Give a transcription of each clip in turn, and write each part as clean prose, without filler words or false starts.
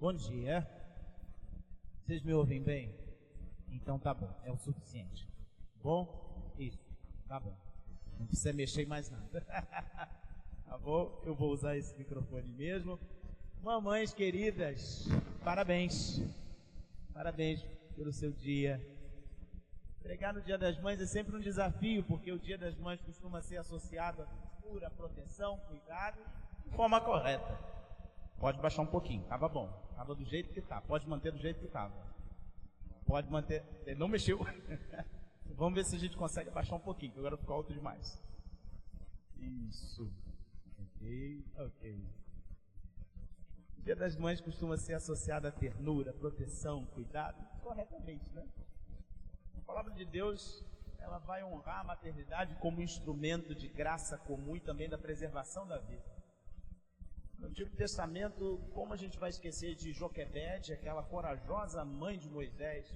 Bom dia. Vocês me ouvem bem? Então tá bom, é o suficiente. Bom? Isso, tá bom. Não precisa mexer em mais nada. Tá bom? Eu vou usar esse microfone mesmo. Mamães queridas, parabéns. Parabéns pelo seu dia. Pregar no Dia das Mães é sempre um desafio, porque o Dia das Mães costuma ser associado a cura, proteção, cuidado, de forma correta. Pode baixar um pouquinho, tava bom. Tava do jeito que tá. Pode manter do jeito que tava. Pode manter. Ele não mexeu. Vamos ver se a gente consegue baixar um pouquinho, que agora ficou alto demais. Isso. Ok. O Dia das Mães costuma ser associado a ternura, proteção, cuidado, corretamente, né? A palavra de Deus, ela vai honrar a maternidade como instrumento de graça comum e também da preservação da vida. No Antigo Testamento, como a gente vai esquecer de Joquebede, aquela corajosa mãe de Moisés?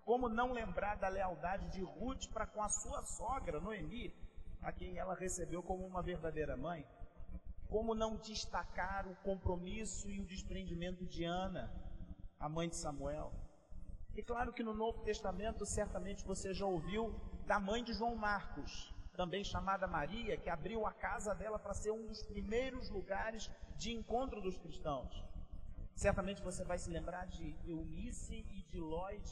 Como não lembrar da lealdade de Ruth para com a sua sogra, Noemi, a quem ela recebeu como uma verdadeira mãe? Como não destacar o compromisso e o desprendimento de Ana, a mãe de Samuel? E claro que no Novo Testamento, certamente você já ouviu da mãe de João Marcos, também chamada Maria, que abriu a casa dela para ser um dos primeiros lugares de encontro dos cristãos. Certamente você vai se lembrar de Eunice e de Lloyd,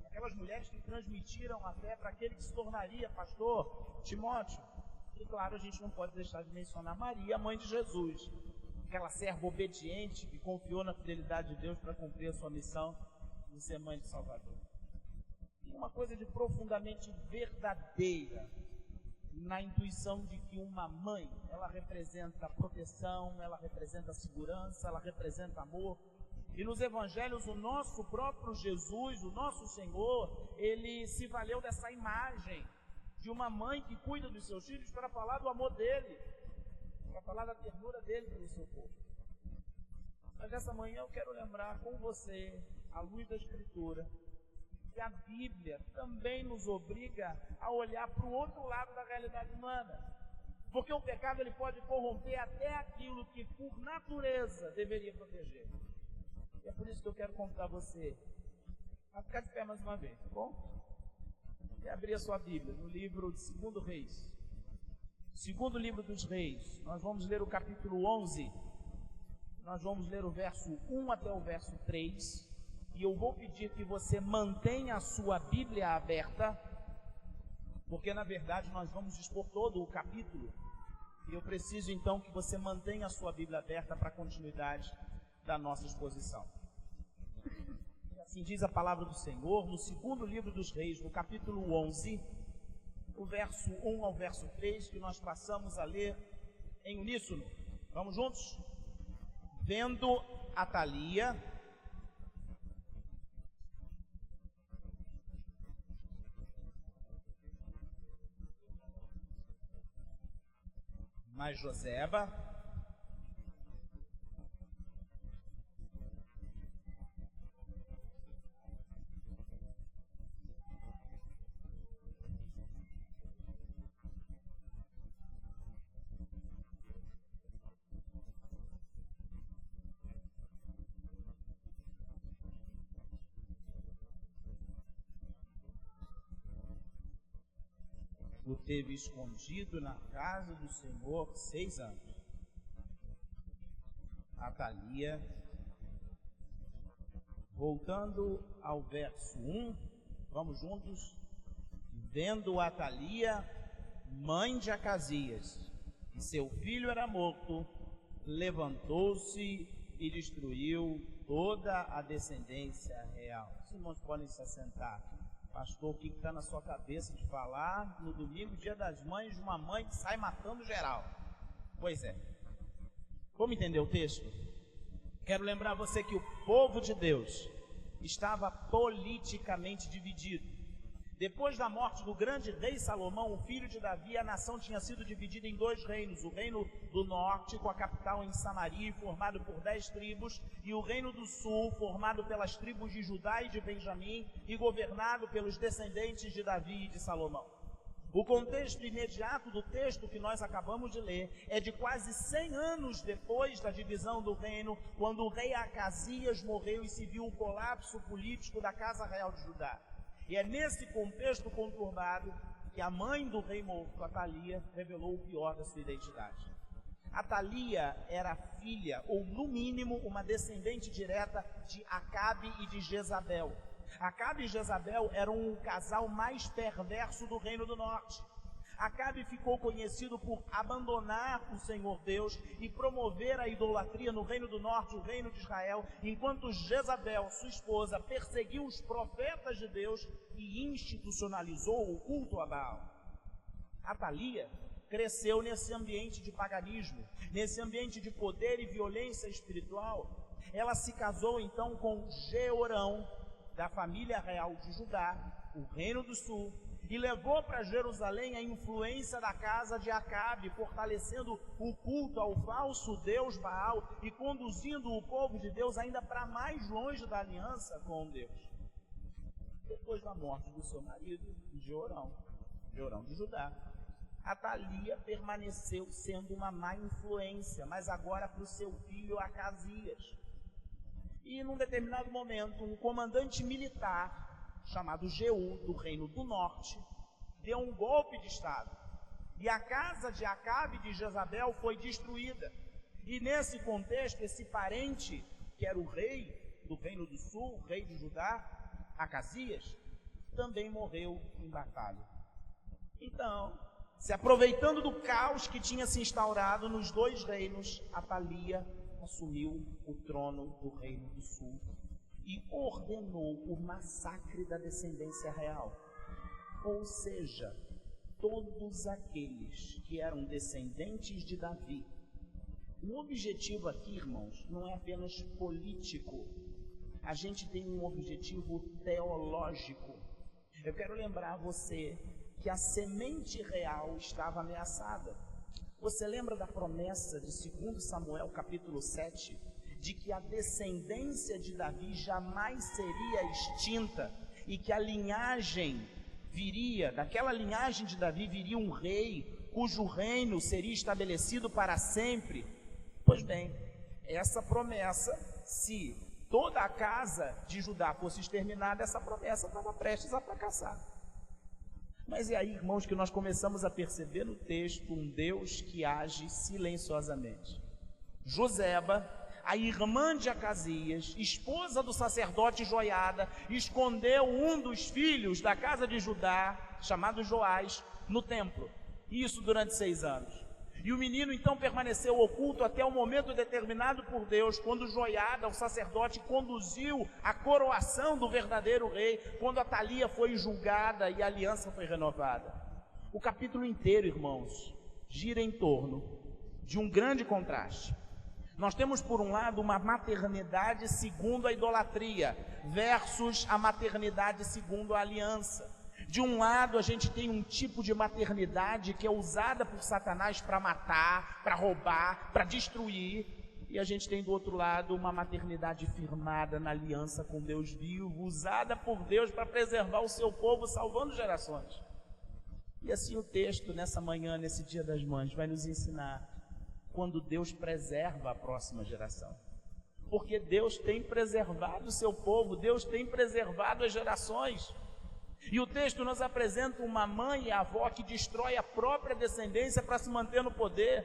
aquelas mulheres que transmitiram a fé para aquele que se tornaria pastor, Timóteo. E claro, a gente não pode deixar de mencionar Maria, a mãe de Jesus, aquela serva obediente que confiou na fidelidade de Deus para cumprir a sua missão de ser mãe de Salvador. E uma coisa de profundamente verdadeira na intuição de que uma mãe, ela representa proteção, ela representa segurança, ela representa amor. E nos evangelhos, o nosso próprio Jesus, o nosso Senhor, ele se valeu dessa imagem de uma mãe que cuida dos seus filhos para falar do amor dele, para falar da ternura dele pelo seu povo. Mas essa manhã eu quero lembrar com você, à luz da Escritura, que a Bíblia também nos obriga a olhar para o outro lado da realidade humana. Porque o pecado ele pode corromper até aquilo que por natureza deveria proteger. E é por isso que eu quero convidar você a ficar de pé mais uma vez, tá bom? E abrir a sua Bíblia no livro de 2 Reis. Segundo livro dos Reis, nós vamos ler o capítulo 11. Nós vamos ler o verso 1 até o verso 3. E eu vou pedir que você mantenha a sua Bíblia aberta, porque na verdade nós vamos expor todo o capítulo. E eu preciso então que você mantenha a sua Bíblia aberta para a continuidade da nossa exposição. E assim diz a palavra do Senhor, no segundo livro dos Reis, no capítulo 11, o verso 1 ao verso 3, que nós passamos a ler em uníssono. Vamos juntos? Vendo Atalia, mas Joseba, o teve escondido na casa do Senhor 6 anos. Atalia, voltando ao verso 1, vamos juntos. Vendo Atalia, mãe de Acasias, e seu filho era morto, levantou-se e destruiu toda a descendência real. Os irmãos podem se assentar. Pastor, o que está na sua cabeça de falar no domingo, Dia das Mães, de uma mãe que sai matando geral? Pois é. Vamos entender o texto? Quero lembrar você que o povo de Deus estava politicamente dividido. Depois da morte do grande rei Salomão, o filho de Davi, a nação tinha sido dividida em 2 reinos. O reino do norte, com a capital em Samaria, formado por 10 tribos, e o reino do sul, formado pelas tribos de Judá e de Benjamim, e governado pelos descendentes de Davi e de Salomão. O contexto imediato do texto que nós acabamos de ler é de quase 100 anos depois da divisão do reino, quando o rei Acasias morreu e se viu o colapso político da Casa Real de Judá. E é nesse contexto conturbado que a mãe do rei morto, Atalia, revelou o pior da sua identidade. Atalia era filha, ou no mínimo, uma descendente direta de Acabe e de Jezabel. Acabe e Jezabel eram o casal mais perverso do Reino do Norte. Acabe ficou conhecido por abandonar o Senhor Deus e promover a idolatria no Reino do Norte, o Reino de Israel, enquanto Jezabel, sua esposa, perseguiu os profetas de Deus e institucionalizou o culto a Baal. Atalia cresceu nesse ambiente de paganismo, nesse ambiente de poder e violência espiritual. Ela se casou então com Jeorão, da família real de Judá, o Reino do Sul, e levou para Jerusalém a influência da casa de Acabe, fortalecendo o culto ao falso Deus Baal e conduzindo o povo de Deus ainda para mais longe da aliança com Deus. Depois da morte do seu marido, Jeorão de Judá, Atalia permaneceu sendo uma má influência, mas agora para o seu filho Acasias. E num determinado momento, um comandante militar, chamado Jeú, do Reino do Norte, deu um golpe de estado. E a casa de Acabe e de Jezabel foi destruída. E nesse contexto, esse parente, que era o rei do Reino do Sul, o rei de Judá, Acasias, também morreu em batalha. Então, se aproveitando do caos que tinha se instaurado nos dois reinos, Atalia assumiu o trono do Reino do Sul e ordenou o massacre da descendência real. Ou seja, todos aqueles que eram descendentes de Davi. O objetivo aqui, irmãos, não é apenas político. A gente tem um objetivo teológico. Eu quero lembrar a você que a semente real estava ameaçada. Você lembra da promessa de 2 Samuel capítulo 7, de que a descendência de Davi jamais seria extinta e que a linhagem viria, daquela linhagem de Davi viria um rei cujo reino seria estabelecido para sempre? Pois bem, essa promessa, se toda a casa de Judá fosse exterminada, essa promessa estava prestes a fracassar. Mas é aí, irmãos, que nós começamos a perceber no texto um Deus que age silenciosamente. Joseba, a irmã de Acasias, esposa do sacerdote Joiada, escondeu um dos filhos da casa de Judá, chamado Joás, no templo. Isso durante 6 anos. E o menino então permaneceu oculto até o momento determinado por Deus, quando Joiada, o sacerdote, conduziu a coroação do verdadeiro rei, quando Atalia foi julgada e a aliança foi renovada. O capítulo inteiro, irmãos, gira em torno de um grande contraste. Nós temos, por um lado, uma maternidade segundo a idolatria, versus a maternidade segundo a aliança. De um lado, a gente tem um tipo de maternidade que é usada por Satanás para matar, para roubar, para destruir. E a gente tem do outro lado uma maternidade firmada na aliança com Deus vivo, usada por Deus para preservar o seu povo, salvando gerações. E assim o texto, nessa manhã, nesse Dia das Mães, vai nos ensinar quando Deus preserva a próxima geração. Porque Deus tem preservado o seu povo, Deus tem preservado as gerações. E o texto nos apresenta uma mãe e avó que destrói a própria descendência para se manter no poder.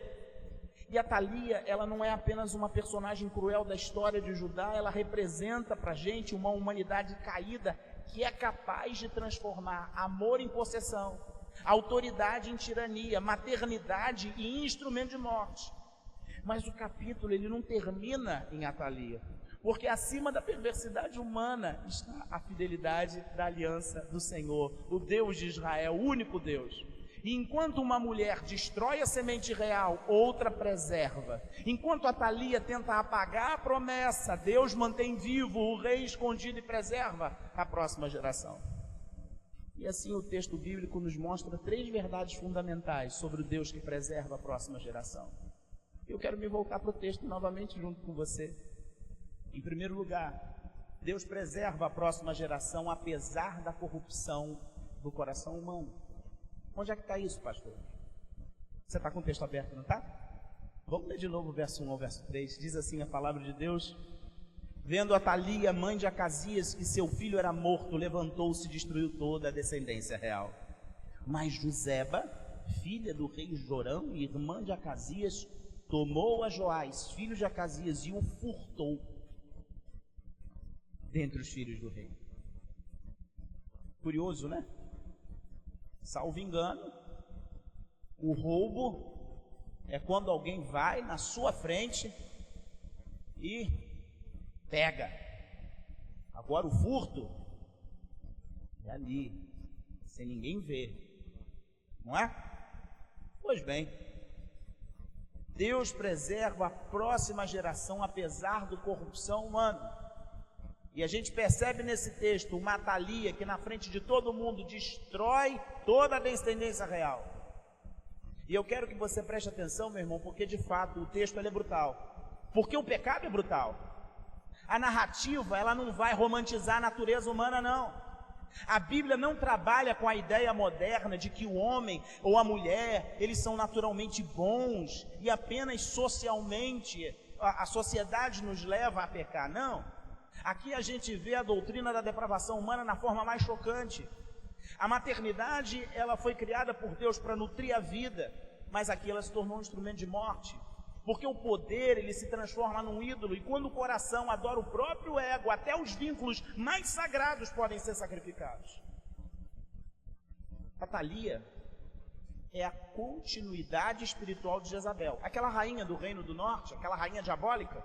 E Atalia, ela não é apenas uma personagem cruel da história de Judá, ela representa para a gente uma humanidade caída que é capaz de transformar amor em possessão, autoridade em tirania, maternidade em instrumento de morte. Mas o capítulo ele não termina em Atalia, porque acima da perversidade humana está a fidelidade da aliança do Senhor, o Deus de Israel, o único Deus. E enquanto uma mulher destrói a semente real, outra preserva. Enquanto Atalia tenta apagar a promessa, Deus mantém vivo o rei escondido e preserva a próxima geração. E assim o texto bíblico nos mostra 3 verdades fundamentais sobre o Deus que preserva a próxima geração. Eu quero me voltar para o texto novamente junto com você. Em primeiro lugar, Deus preserva a próxima geração apesar da corrupção do coração humano. Onde é que está isso, pastor? Você está com o texto aberto, não está? Vamos ler de novo o verso 1 ao verso 3. Diz assim a palavra de Deus: vendo Atalia, mãe de Acasias, que seu filho era morto, levantou-se e destruiu toda a descendência real. Mas Joseba, filha do rei Jorão e irmã de Acasias, tomou a Joás, filho de Acasias, e o furtou dentre os filhos do rei. Curioso, né? Salvo engano, o roubo é quando alguém vai na sua frente e pega. Agora o furto é ali, sem ninguém ver, não é? Pois bem, Deus preserva a próxima geração apesar da corrupção humana. E a gente percebe nesse texto uma Atalia que na frente de todo mundo destrói toda a descendência real. E eu quero que você preste atenção, meu irmão, porque de fato o texto ele é brutal. Porque o pecado é brutal. A narrativa, ela não vai romantizar a natureza humana, não. A Bíblia não trabalha com a ideia moderna de que o homem ou a mulher, eles são naturalmente bons e apenas socialmente a sociedade nos leva a pecar, não. Aqui a gente vê a doutrina da depravação humana na forma mais chocante. A maternidade, ela foi criada por Deus para nutrir a vida, mas aqui ela se tornou um instrumento de morte. Porque o poder, ele se transforma num ídolo, e quando o coração adora o próprio ego, até os vínculos mais sagrados podem ser sacrificados. Atalia é a continuidade espiritual de Jezabel. Aquela rainha do reino do norte, aquela rainha diabólica,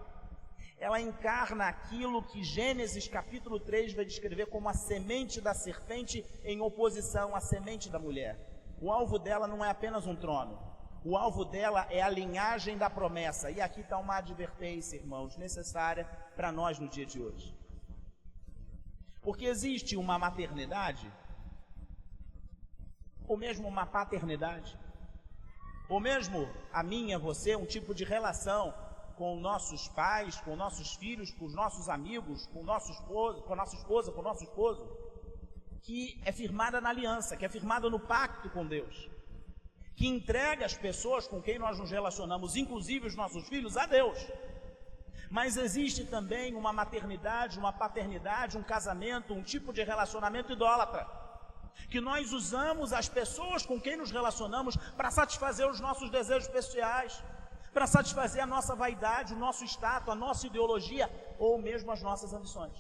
ela encarna aquilo que Gênesis capítulo 3 vai descrever como a semente da serpente em oposição à semente da mulher. O alvo dela não é apenas um trono. O alvo dela é a linhagem da promessa. E aqui está uma advertência, irmãos, necessária para nós no dia de hoje. Porque existe uma maternidade, ou mesmo uma paternidade, ou mesmo a minha, você, um tipo de relação com nossos pais, com nossos filhos, com os nossos amigos, com nosso esposo, com a nossa esposa, com o nosso esposo, que é firmada na aliança, que é firmada no pacto com Deus, que entrega as pessoas com quem nós nos relacionamos, inclusive os nossos filhos, a Deus. Mas existe também uma maternidade, uma paternidade, um casamento, um tipo de relacionamento idólatra, que nós usamos as pessoas com quem nos relacionamos para satisfazer os nossos desejos pessoais, para satisfazer a nossa vaidade, o nosso status, a nossa ideologia, ou mesmo as nossas ambições.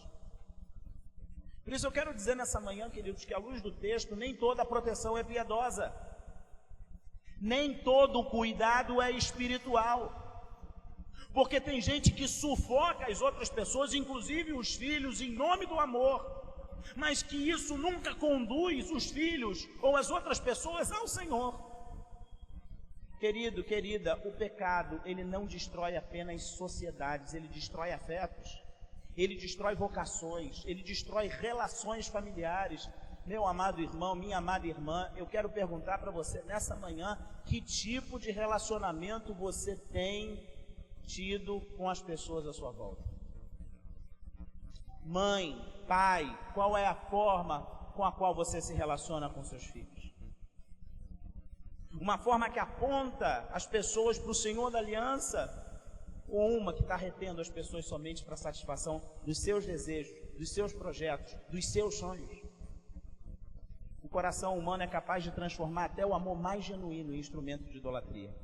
Por isso eu quero dizer nessa manhã, queridos, que à luz do texto, nem toda a proteção é piedosa, nem todo o cuidado é espiritual, porque tem gente que sufoca as outras pessoas, inclusive os filhos, em nome do amor, mas que isso nunca conduz os filhos ou as outras pessoas ao Senhor. Querido, querida, o pecado, ele não destrói apenas sociedades, ele destrói afetos, ele destrói vocações, ele destrói relações familiares. Meu amado irmão, minha amada irmã, eu quero perguntar para você nessa manhã, que tipo de relacionamento você tem tido com as pessoas à sua volta? Mãe, pai, qual é a forma com a qual você se relaciona com seus filhos? Uma forma que aponta as pessoas para o Senhor da aliança, ou uma que está retendo as pessoas somente para a satisfação dos seus desejos, dos seus projetos, dos seus sonhos? O coração humano é capaz de transformar até o amor mais genuíno em instrumento de idolatria.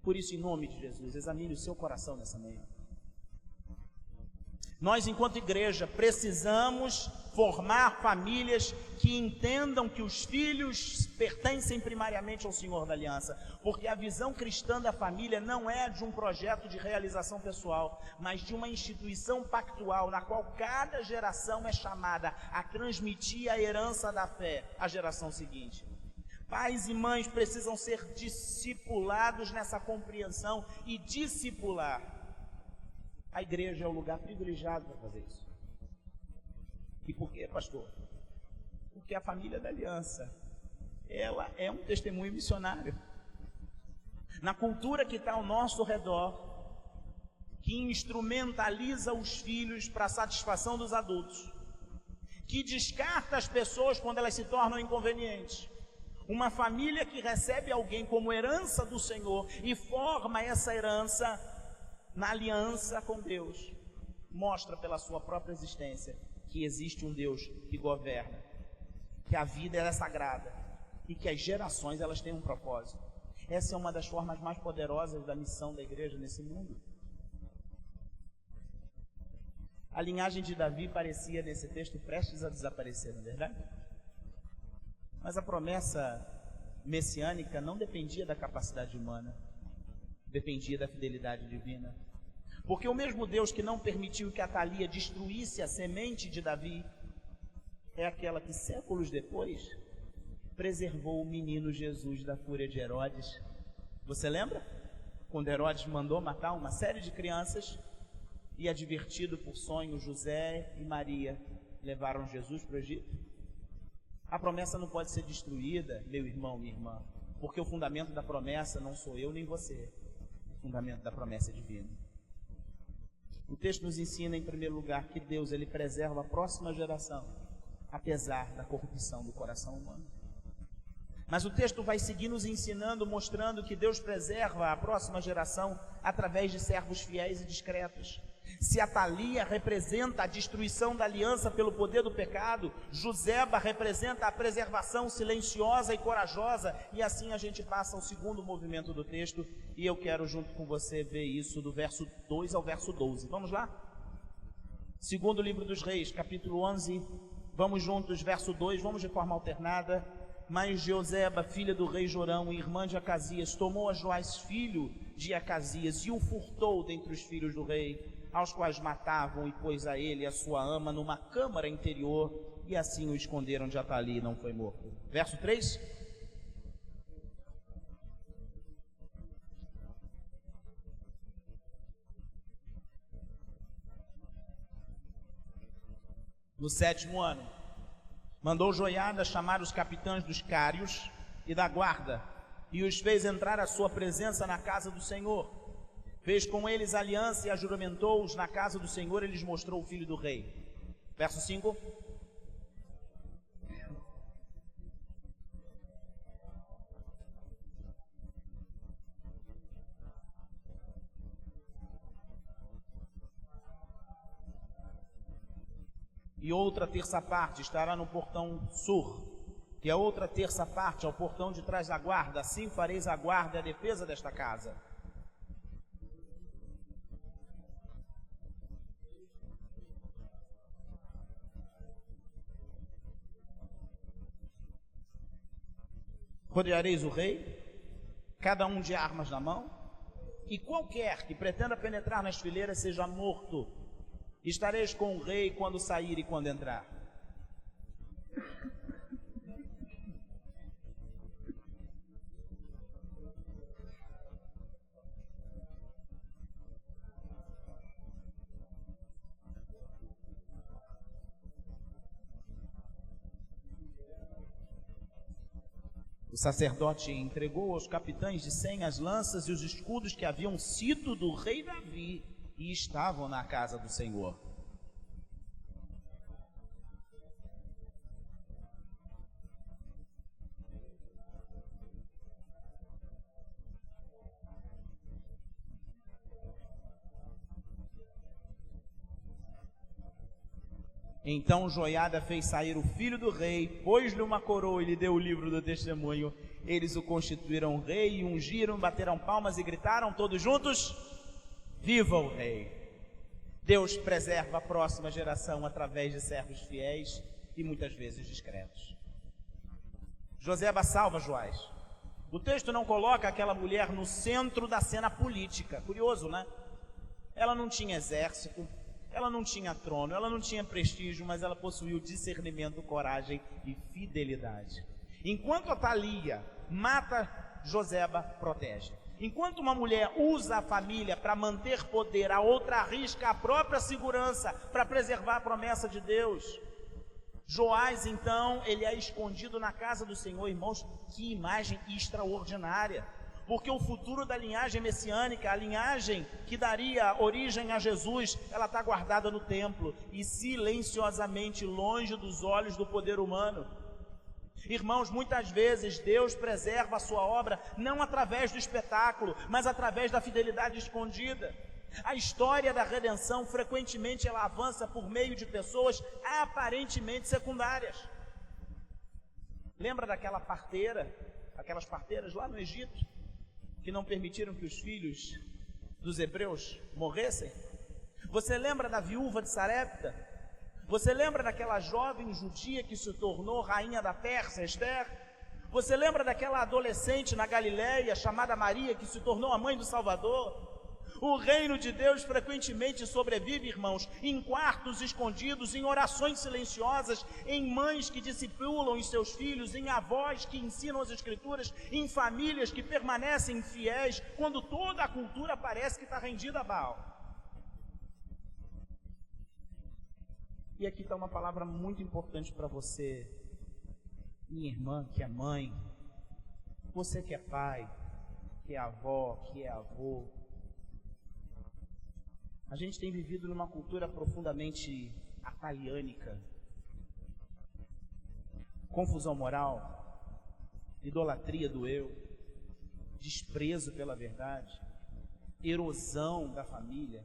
Por isso, em nome de Jesus, examine o seu coração nessa manhã. Nós, enquanto igreja, precisamos formar famílias que entendam que os filhos pertencem primariamente ao Senhor da aliança, porque a visão cristã da família não é de um projeto de realização pessoal, mas de uma instituição pactual na qual cada geração é chamada a transmitir a herança da fé à geração seguinte. Pais e mães precisam ser discipulados nessa compreensão, e discipular, a igreja é o lugar privilegiado para fazer isso. E por quê, pastor? Porque a família da aliança, ela é um testemunho missionário. Na cultura que está ao nosso redor, que instrumentaliza os filhos para a satisfação dos adultos, que descarta as pessoas quando elas se tornam inconvenientes, Uma família que recebe alguém como herança do Senhor e forma essa herança na aliança com Deus, mostra pela sua própria existência que existe um Deus que governa, que a vida é sagrada e que as gerações elas têm um propósito. Essa é uma das formas mais poderosas da missão da igreja nesse mundo. A linhagem de Davi parecia nesse texto prestes a desaparecer, não é verdade? Mas a promessa messiânica não dependia da capacidade humana, dependia da fidelidade divina. Porque o mesmo Deus que não permitiu que Atalia destruísse a semente de Davi, é aquela que séculos depois preservou o menino Jesus da fúria de Herodes. Você lembra? Quando Herodes mandou matar uma série de crianças e, advertido por sonho, José e Maria levaram Jesus para o Egito. A promessa não pode ser destruída, meu irmão, minha irmã, porque o fundamento da promessa não sou eu nem você. O fundamento da promessa é divino. O texto nos ensina, em primeiro lugar, que Deus ele preserva a próxima geração, apesar da corrupção do coração humano. Mas o texto vai seguir nos ensinando, mostrando que Deus preserva a próxima geração através de servos fiéis e discretos. Se Atalia representa a destruição da aliança pelo poder do pecado, Joseba representa a preservação silenciosa e corajosa, e assim a gente passa ao segundo movimento do texto, e eu quero junto com você ver isso do verso 2 ao verso 12. Vamos lá? Segundo livro dos Reis, capítulo 11, vamos juntos, verso 2, vamos de forma alternada. Mas Joseba, filha do rei Jorão e irmã de Acasias, tomou a Joás, filho de Acasias, e o furtou dentre os filhos do rei, aos quais matavam, e pôs a ele e a sua ama numa câmara interior, e assim o esconderam de Atalia e não foi morto. Verso 3. No 7º ano, mandou Joiada chamar os capitães dos cários e da guarda, e os fez entrar à sua presença na casa do Senhor. Fez com eles aliança e ajuramentou-os na casa do Senhor, e lhes mostrou o filho do rei. Verso 5. E outra terça parte estará no portão sul, e a outra terça parte ao portão de trás da guarda. Assim fareis a guarda e a defesa desta casa. Rodeareis o rei, cada um de armas na mão, e qualquer que pretenda penetrar nas fileiras seja morto. Estareis com o rei quando sair e quando entrar. O sacerdote entregou aos capitães de 100 as lanças e os escudos que haviam sido do rei Davi e estavam na casa do Senhor. Então Joiada fez sair o filho do rei, pôs-lhe uma coroa e lhe deu o livro do testemunho. Eles o constituíram rei e ungiram, bateram palmas e gritaram todos juntos: viva o rei! Deus preserva a próxima geração através de servos fiéis e muitas vezes discretos. Joseba salva Joás. O texto não coloca aquela mulher no centro da cena política. Curioso, né? Ela não tinha exército, ela não tinha trono, ela não tinha prestígio, mas ela possuía discernimento, coragem e fidelidade. Enquanto Atalia mata, Joseba protege. Enquanto uma mulher usa a família para manter poder, a outra arrisca a própria segurança para preservar a promessa de Deus. Joás, então, ele é escondido na casa do Senhor. Irmãos, que imagem extraordinária! Porque o futuro da linhagem messiânica, a linhagem que daria origem a Jesus, ela está guardada no templo e silenciosamente longe dos olhos do poder humano. Irmãos, muitas vezes Deus preserva a sua obra não através do espetáculo, mas através da fidelidade escondida. A história da redenção, frequentemente, ela avança por meio de pessoas aparentemente secundárias. Lembra daquela parteira, aquelas parteiras lá no Egito, que não permitiram que os filhos dos hebreus morressem? Você lembra da viúva de Sarepta? Você lembra daquela jovem judia que se tornou rainha da Pérsia, Esther? Você lembra daquela adolescente na Galileia chamada Maria que se tornou a mãe do Salvador? O reino de Deus frequentemente sobrevive, irmãos, em quartos escondidos, em orações silenciosas, em mães que discipulam os seus filhos, em avós que ensinam as Escrituras, em famílias que permanecem fiéis, quando toda a cultura parece que está rendida a Baal. E aqui está uma palavra muito importante para você, minha irmã que é mãe, você que é pai, que é avó, que é avô. A gente tem vivido numa cultura profundamente ataliânica, confusão moral, idolatria do eu, desprezo pela verdade, erosão da família,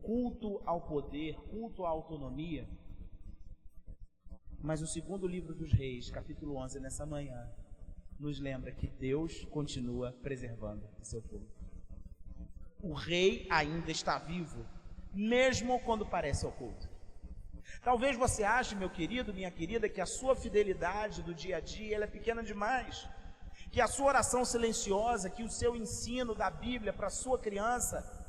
culto ao poder, culto à autonomia. Mas o segundo livro dos Reis, capítulo 11, nessa manhã, nos lembra que Deus continua preservando o seu povo. O rei ainda está vivo, mesmo quando parece oculto. Talvez você ache, meu querido, minha querida, que a sua fidelidade do dia a dia ela é pequena demais, que a sua oração silenciosa, que o seu ensino da Bíblia para a sua criança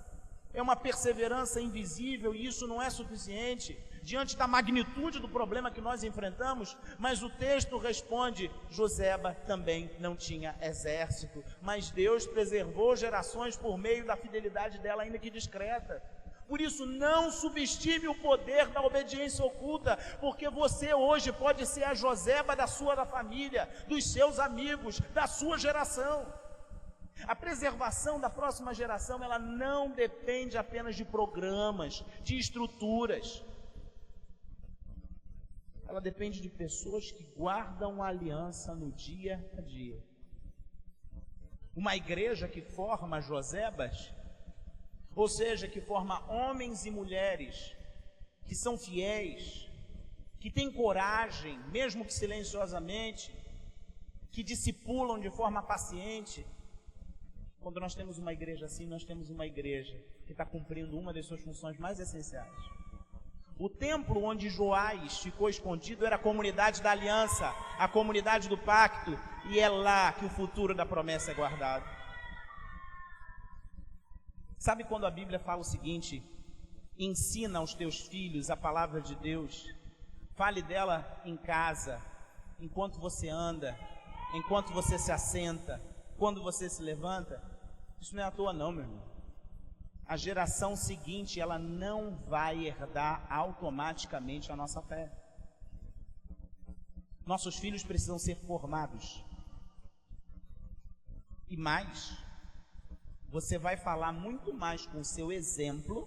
é uma perseverança invisível e isso não é suficiente diante da magnitude do problema que nós enfrentamos. Mas o texto responde: Joseba também não tinha exército, mas Deus preservou gerações por meio da fidelidade dela, ainda que discreta. Por isso, não subestime o poder da obediência oculta, porque você hoje pode ser a Joseba da família, dos seus amigos, da sua geração. A preservação da próxima geração, ela não depende apenas de programas, de estruturas. Ela depende de pessoas que guardam a aliança no dia a dia. Uma igreja que forma Josebas, ou seja, que forma homens e mulheres que são fiéis, que têm coragem, mesmo que silenciosamente, que discipulam de forma paciente. Quando nós temos uma igreja assim, nós temos uma igreja que está cumprindo uma das suas funções mais essenciais. O templo onde Joás ficou escondido era a comunidade da aliança, a comunidade do pacto, e é lá que o futuro da promessa é guardado. Sabe quando a Bíblia fala o seguinte: ensina aos teus filhos a palavra de Deus, fale dela em casa, enquanto você anda, enquanto você se assenta, quando você se levanta? Isso não é à toa não, meu irmão. A geração seguinte, ela não vai herdar automaticamente a nossa fé. Nossos filhos precisam ser formados. E mais, você vai falar muito mais com o seu exemplo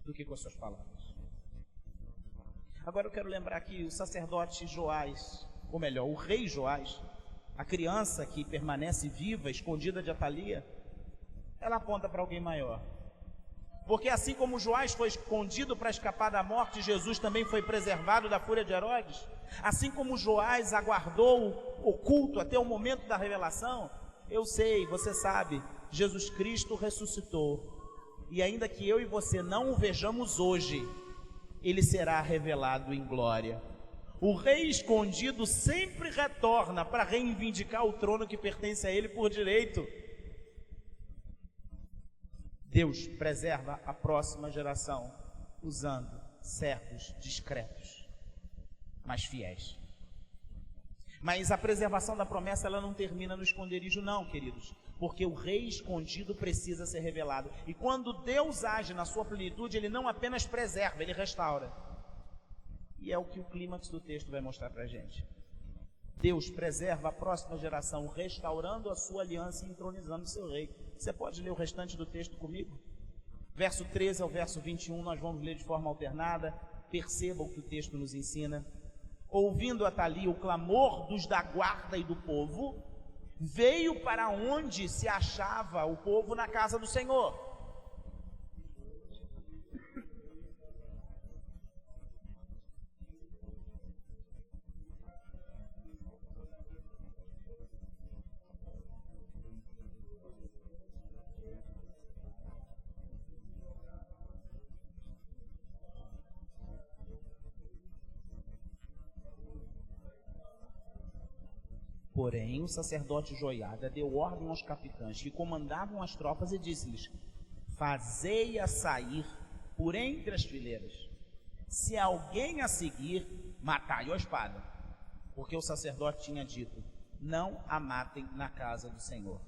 do que com as suas palavras. Agora eu quero lembrar que o sacerdote Joás, ou melhor, o rei Joás, a criança que permanece viva, escondida de Atalia, ela aponta para alguém maior. Porque assim como Joás foi escondido para escapar da morte, Jesus também foi preservado da fúria de Herodes. Assim como Joás aguardou oculto até o momento da revelação, eu sei, você sabe, Jesus Cristo ressuscitou. E ainda que eu e você não o vejamos hoje, ele será revelado em glória. O rei escondido sempre retorna para reivindicar o trono que pertence a ele por direito. Deus preserva a próxima geração usando servos discretos, mas fiéis. Mas a preservação da promessa, ela não termina no esconderijo não, queridos, porque o rei escondido precisa ser revelado. E quando Deus age na sua plenitude, ele não apenas preserva, ele restaura. E é o que o clímax do texto vai mostrar para a gente. Deus preserva a próxima geração, restaurando a sua aliança e entronizando o seu rei. Você pode ler o restante do texto comigo? Verso 13 ao verso 21, nós vamos ler de forma alternada. Perceba o que o texto nos ensina. ouvindo Atalia o clamor dos da guarda e do povo, veio para onde se achava o povo na casa do Senhor. Porém, o sacerdote Joiada deu ordem aos capitães que comandavam as tropas e disse-lhes: fazei-a sair por entre as fileiras. Se alguém a seguir, matai-o à espada. Porque o sacerdote tinha dito: não a matem na casa do Senhor.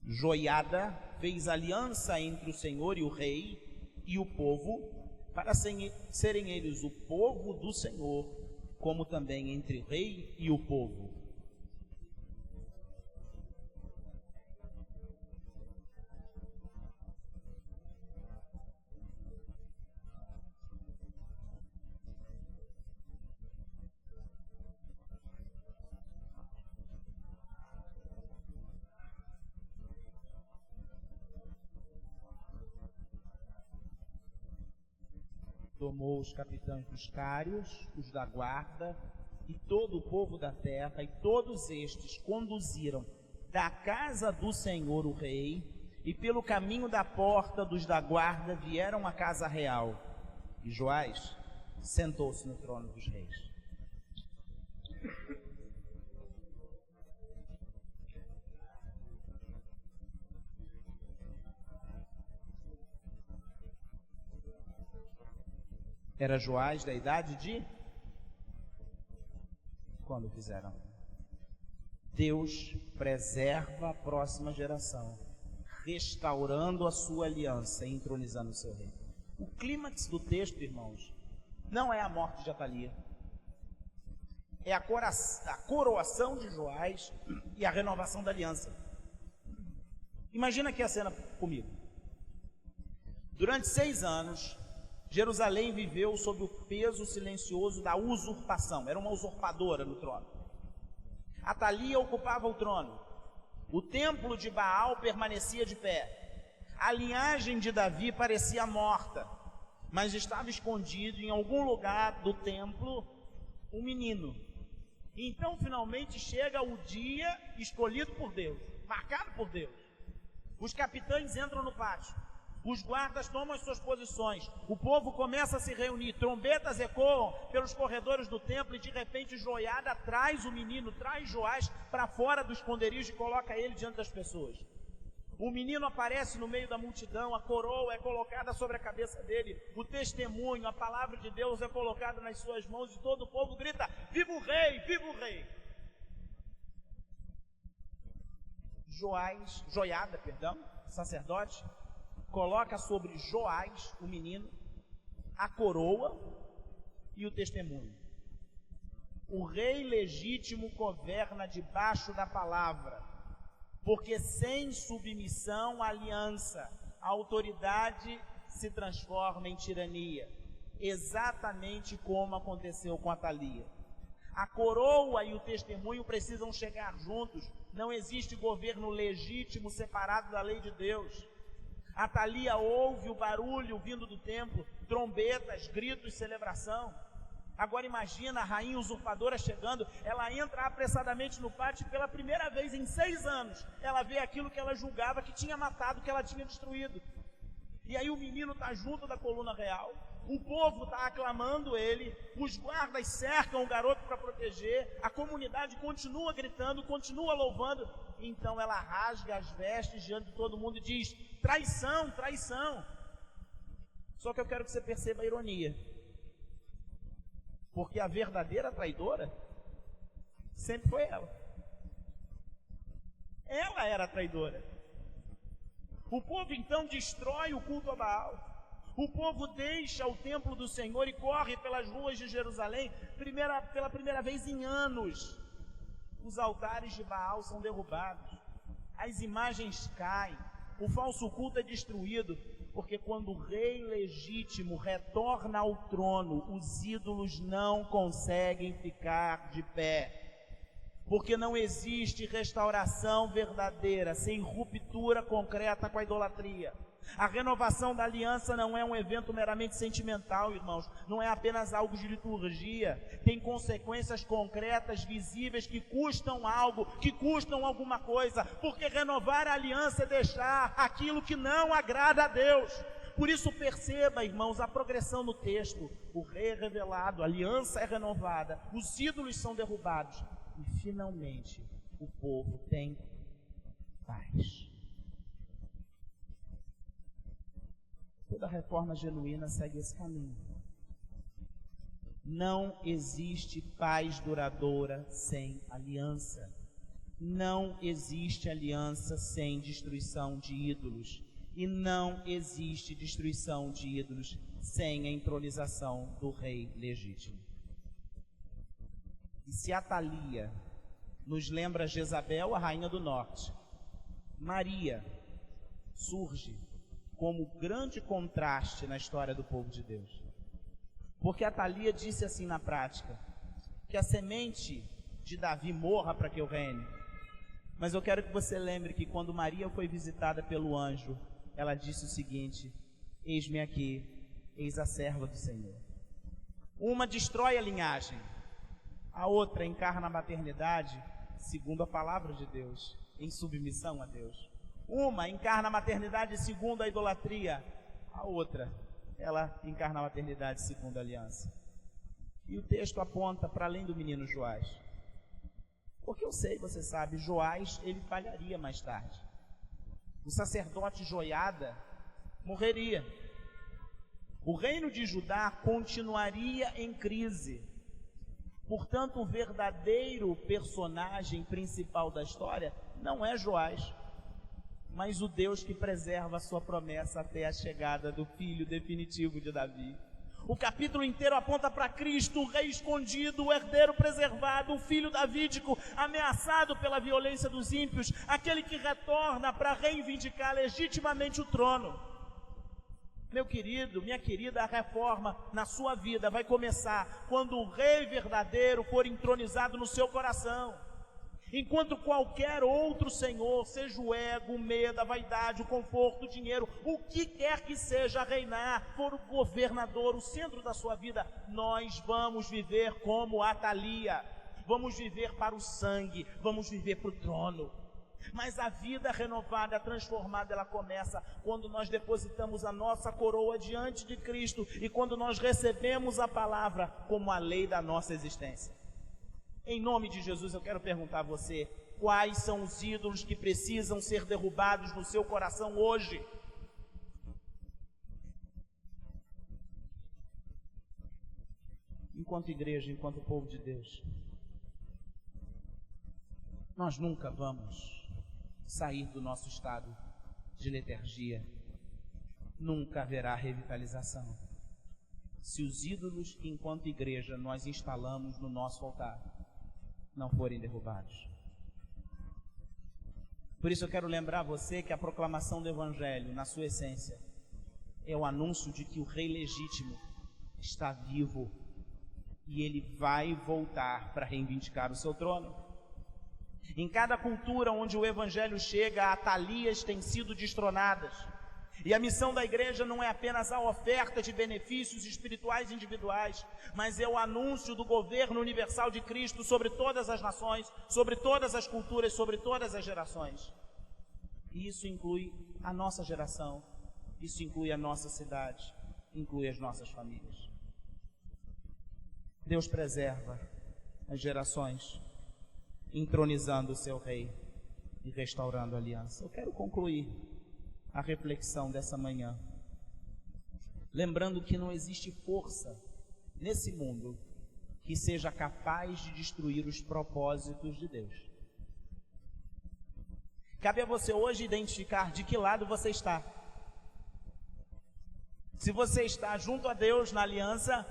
Joiada fez aliança entre o Senhor e o rei e o povo, para serem eles o povo do Senhor, como também entre o rei e o povo. Tomou os capitães dos cários, os da guarda e todo o povo da terra, e todos estes conduziram da casa do Senhor o rei, e pelo caminho da porta dos da guarda vieram à casa real. E Joás sentou-se no trono dos reis. Era Joás da idade de... Quando fizeram? Deus preserva a próxima geração, restaurando a sua aliança e entronizando o seu rei. O clímax do texto, irmãos, não é a morte de Atalia. É a coroação de Joás e a renovação da aliança. Imagina aqui a cena comigo. Durante 6 anos... Jerusalém viveu sob o peso silencioso da usurpação. Era uma usurpadora no trono. Atalia ocupava o trono. O templo de Baal permanecia de pé. A linhagem de Davi parecia morta, mas estava escondido em algum lugar do templo um menino. Então, finalmente, chega o dia escolhido por Deus, marcado por Deus. Os capitães entram no pátio. Os guardas tomam as suas posições, o povo começa a se reunir, trombetas ecoam pelos corredores do templo e de repente Joiada traz o menino, traz Joás para fora do esconderijo e coloca ele diante das pessoas. O menino aparece no meio da multidão, a coroa é colocada sobre a cabeça dele, o testemunho, a palavra de Deus é colocada nas suas mãos e todo o povo grita: viva o rei, viva o rei! Joiada, sacerdote, coloca sobre Joás, o menino, a coroa e o testemunho. O rei legítimo governa debaixo da palavra, porque sem submissão à aliança, a autoridade se transforma em tirania, exatamente como aconteceu com Atalia. A coroa e o testemunho precisam chegar juntos, não existe governo legítimo separado da lei de Deus. Atalia ouve o barulho vindo do templo, trombetas, gritos, celebração. Agora imagina a rainha usurpadora chegando, ela entra apressadamente no pátio e pela primeira vez em 6 anos, ela vê aquilo que ela julgava que tinha matado, que ela tinha destruído. E aí o menino está junto da coluna real, o povo está aclamando ele, os guardas cercam o garoto para proteger, a comunidade continua gritando, continua louvando. Então ela rasga as vestes diante de todo mundo e diz: traição, traição. Só que eu quero que você perceba a ironia, porque a verdadeira traidora sempre foi ela. Ela era a traidora. O povo então destrói o culto a Baal. O povo deixa o templo do Senhor e corre pelas ruas de Jerusalém. Pela primeira vez em anos, os altares de Baal são derrubados. as imagens caem, o falso culto é destruído, porque quando o rei legítimo retorna ao trono, os ídolos não conseguem ficar de pé. Porque não existe restauração verdadeira sem ruptura concreta com a idolatria. A renovação da aliança não é um evento meramente sentimental, irmãos. Não é apenas algo de liturgia. Tem consequências concretas, visíveis, que custam algo, que custam alguma coisa. Porque renovar a aliança é deixar aquilo que não agrada a Deus. Por isso perceba, irmãos, a progressão no texto. O rei é revelado, a aliança é renovada, os ídolos são derrubados. E finalmente o povo tem paz. Toda reforma genuína segue esse caminho. Não existe paz duradoura sem aliança. Não existe aliança sem destruição de ídolos. E não existe destruição de ídolos sem a entronização do rei legítimo. E se Atalia nos lembra Jezabel, a rainha do norte, Maria surge como grande contraste na história do povo de Deus. Porque Atalia disse assim na prática, que a semente de Davi morra para que eu reine. Mas eu quero que você lembre que quando Maria foi visitada pelo anjo, ela disse o seguinte: eis-me aqui, eis a serva do Senhor. Uma destrói a linhagem, a outra encarna a maternidade segundo a palavra de Deus, em submissão a Deus. Uma encarna a maternidade segundo a idolatria, a outra, ela encarna a maternidade segundo a aliança. E o texto aponta para além do menino Joás. Porque eu sei, você sabe, Joás, ele falharia mais tarde. O sacerdote Joiada morreria. O reino de Judá continuaria em crise. Portanto, o verdadeiro personagem principal da história não é Joás, mas o Deus que preserva a sua promessa até a chegada do filho definitivo de Davi. O capítulo inteiro aponta para Cristo, o rei escondido, o herdeiro preservado, o filho davídico, ameaçado pela violência dos ímpios, aquele que retorna para reivindicar legitimamente o trono. Meu querido, minha querida, a reforma na sua vida vai começar quando o rei verdadeiro for entronizado no seu coração. Enquanto qualquer outro senhor, seja o ego, o medo, a vaidade, o conforto, o dinheiro, o que quer que seja reinar, for o governador, o centro da sua vida, nós vamos viver como Atalia. Vamos viver para o sangue, vamos viver para o trono. Mas a vida renovada, transformada, ela começa quando nós depositamos a nossa coroa diante de Cristo e quando nós recebemos a palavra como a lei da nossa existência. Em nome de Jesus, eu quero perguntar a você, quais são os ídolos que precisam ser derrubados no seu coração hoje? Enquanto igreja, enquanto povo de Deus, nós nunca vamos sair do nosso estado de letargia. Nunca haverá revitalização se os ídolos que enquanto igreja nós instalamos no nosso altar não forem derrubados. Por isso eu quero lembrar você que a proclamação do Evangelho, na sua essência, é o anúncio de que o rei legítimo está vivo e ele vai voltar para reivindicar o seu trono. Em cada cultura onde o Evangelho chega, atalias têm sido destronadas. E a missão da igreja não é apenas a oferta de benefícios espirituais individuais, mas é o anúncio do governo universal de Cristo sobre todas as nações, sobre todas as culturas, sobre todas as gerações. E isso inclui a nossa geração, isso inclui a nossa cidade, inclui as nossas famílias. Deus preserva as gerações, entronizando o seu rei e restaurando a aliança. Eu quero concluir a reflexão dessa manhã, lembrando que não existe força nesse mundo que seja capaz de destruir os propósitos de Deus. Cabe a você hoje identificar de que lado você está. Se você está junto a Deus na aliança,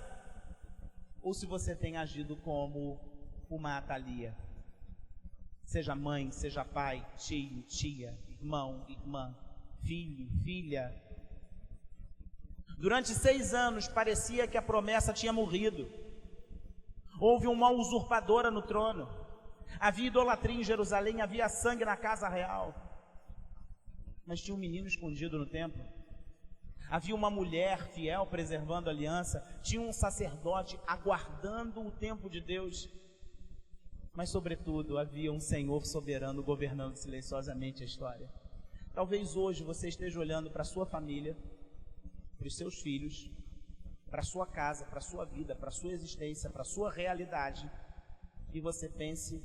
ou se você tem agido como uma Atalia, Seja mãe, seja pai, tio, tia, irmão, irmã, filho, filha. Durante 6 anos parecia que a promessa tinha morrido. Houve uma usurpadora no trono. Havia idolatria em Jerusalém, havia sangue na casa real. Mas tinha um menino escondido no templo. Havia uma mulher fiel preservando a aliança. Tinha um sacerdote aguardando o tempo de Deus. Mas, sobretudo, havia um Senhor soberano governando silenciosamente a história. Talvez hoje você esteja olhando para a sua família, para os seus filhos, para a sua casa, para a sua vida, para a sua existência, para a sua realidade, e você pense,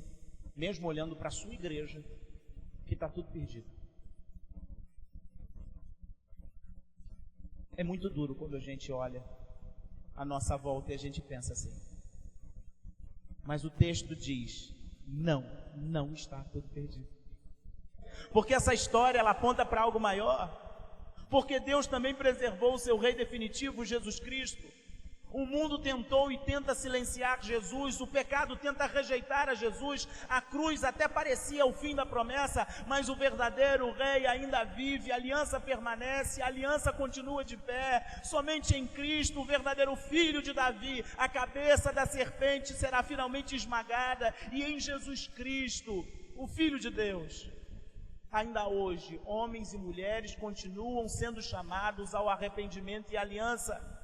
mesmo olhando para a sua igreja, que está tudo perdido. É muito duro quando a gente olha à nossa volta e a gente pensa assim. Mas o texto diz, não está tudo perdido. Porque essa história, ela aponta para algo maior. Porque Deus também preservou o seu rei definitivo, Jesus Cristo. O mundo tentou e tenta silenciar Jesus, o pecado tenta rejeitar a Jesus, a cruz até parecia o fim da promessa, mas o verdadeiro rei ainda vive, a aliança permanece, a aliança continua de pé. Somente em Cristo, o verdadeiro filho de Davi, a cabeça da serpente será finalmente esmagada, e em Jesus Cristo, o Filho de Deus, ainda hoje, homens e mulheres continuam sendo chamados ao arrependimento e aliança.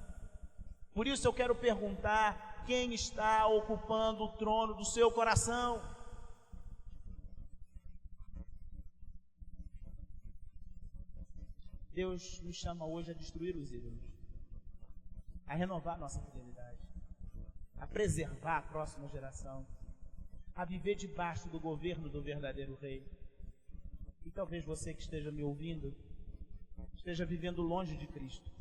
Por isso eu quero perguntar, quem está ocupando o trono do seu coração? Deus nos chama hoje a destruir os ídolos, a renovar nossa fidelidade, a preservar a próxima geração, a viver debaixo do governo do verdadeiro rei. E talvez você que esteja me ouvindo, esteja vivendo longe de Cristo.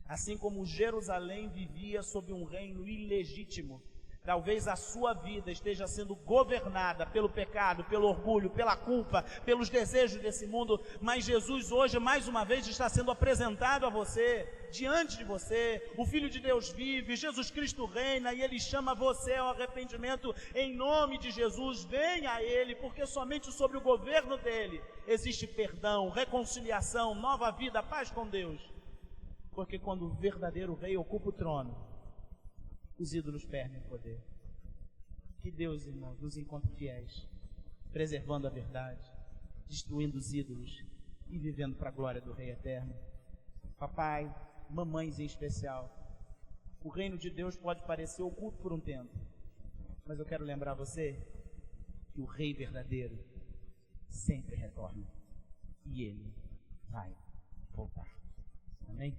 Assim como Jerusalém vivia sob um reino ilegítimo, talvez a sua vida esteja sendo governada pelo pecado, pelo orgulho, pela culpa, pelos desejos desse mundo, mas Jesus hoje, mais uma vez, está sendo apresentado a você, diante de você. O Filho de Deus vive, Jesus Cristo reina, e Ele chama você ao arrependimento em nome de Jesus. Venha a Ele, porque somente sobre o governo dEle existe perdão, reconciliação, nova vida, paz com Deus. Porque quando o verdadeiro rei ocupa o trono, os ídolos perdem o poder. Que Deus, irmãos, nos encontre fiéis, preservando a verdade, destruindo os ídolos e vivendo para a glória do Rei Eterno. Papai, mamães em especial, o reino de Deus pode parecer oculto por um tempo, mas eu quero lembrar você que o Rei verdadeiro sempre retorna e Ele vai voltar. Amém?